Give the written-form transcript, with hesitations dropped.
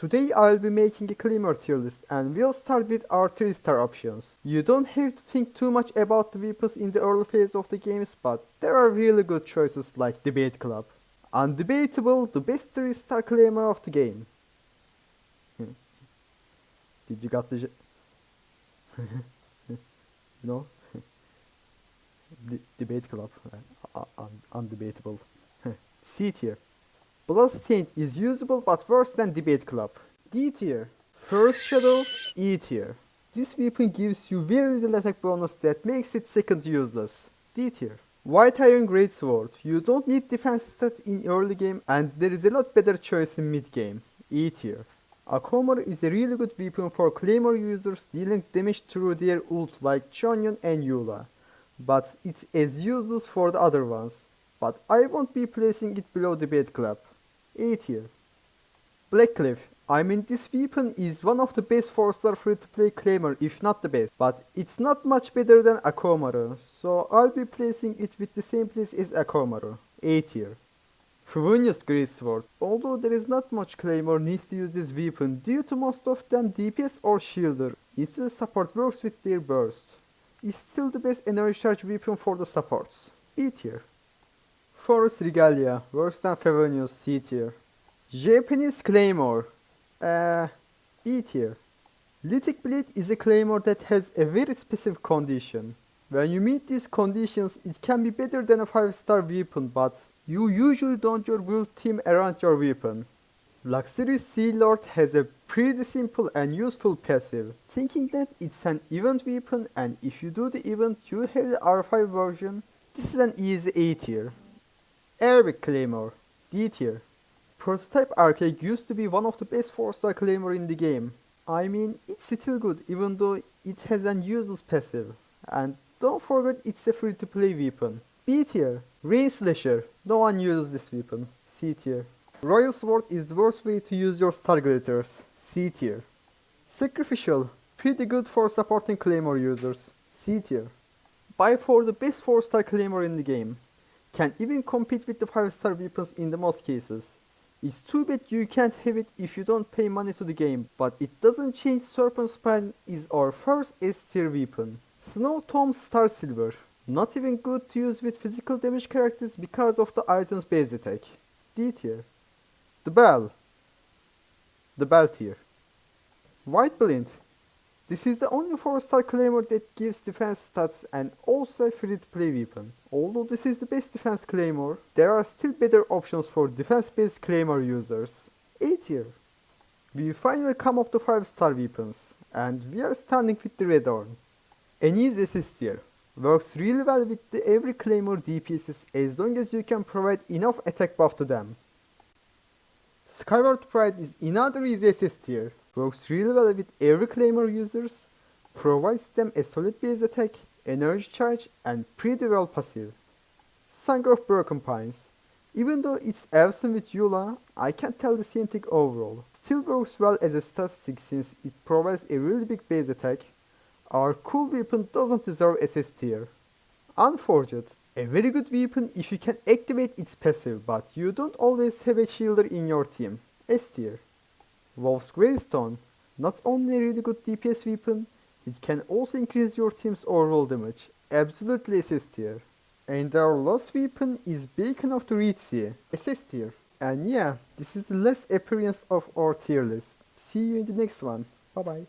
Today I'll be making a Claymore tier list and we'll start with our 3-star options. You don't have to think too much about the weapons in the early phase of the games, but there are really good choices like Debate Club. Undebatable, the best 3-star Claymore of the game. Did you got the no? Debate Club, undebatable. C tier. Bloodstained is usable but worse than Debate Club. D tier. First Shadow, E tier. This weapon gives you very little attack bonus that makes it second useless. D tier. White Iron Greatsword. You don't need defense stat in early game and there is a lot better choice in mid game. E tier. Akomaru is a really good weapon for Claymore users dealing damage through their ult like Chonyon and Eula, but it's as useless for the other ones. But I won't be placing it below Debate Club. A tier. Blackcliff. I mean, this weapon is one of the best 4-star free-to-play Claymore, if not the best, but it's not much better than Akomaru, so I'll be placing it with the same place as Akomaru. A tier. Favonius Greatsword. Although there is not much Claymore needs to use this weapon due to most of them DPS or shielder, instead support works with their burst. It's still the best energy charge weapon for the supports. B tier. Forest Regalia, worse than Favonius. C tier. Japanese Claymore. B tier. Lithic Blade is a Claymore that has a very specific condition. When you meet these conditions, it can be better than a 5-star weapon, but you usually don't your build team around your weapon. Luxurious Sea Lord has a pretty simple and useful passive. Thinking that it's an event weapon and if you do the event you have the R5 version, this is an easy A tier. Arabic Claymore, D tier. Prototype Arcade used to be one of the best 4-star Claymore in the game. I mean, it's still good even though it has an useless passive. And don't forget it's a free-to-play weapon. B tier. Rain Slasher. No one uses this weapon. C tier. Royal Sword is the worst way to use your Star Glitters. C tier. Sacrificial. Pretty good for supporting Claymore users. C tier. By far the best 4-star Claymore in the game. Can even compete with the 5-star weapons in the most cases. It's too bad you can't have it if you don't pay money to the game, but it doesn't change Serpent Spine is our first S tier weapon. Snow Tomb Star Silver. Not even good to use with physical damage characters because of the item's base attack. D tier. The Bell. The Bell tier. White Blind. This is the only 4-star Claymore that gives defense stats and also a free-to-play weapon. Although this is the best defense Claymore, there are still better options for defense-based Claymore users. A tier. We finally come up to 5-star weapons, and we are starting with the Red Horn. Annie's assist tier. Works really well with the every Claymore DPSs as long as you can provide enough attack buff to them. Skyward Pride is another easy assist tier. Works really well with every Claymore users, provides them a solid base attack, energy charge and pretty well passive. Song of Broken Pines. Even though it's awesome with Eula, I can't tell the same thing overall. Still works well as a statistic since it provides a really big base attack. Our cool weapon doesn't deserve SS tier. Unforged. A very good weapon if you can activate its passive, but you don't always have a shielder in your team. S tier. Wolf's Gravestone. Not only a really good DPS weapon, it can also increase your team's overall damage. Absolutely SS tier. And our last weapon is Beacon of the Red Sea. SS tier. And yeah, this is the last appearance of our tier list. See you in the next one. Bye bye.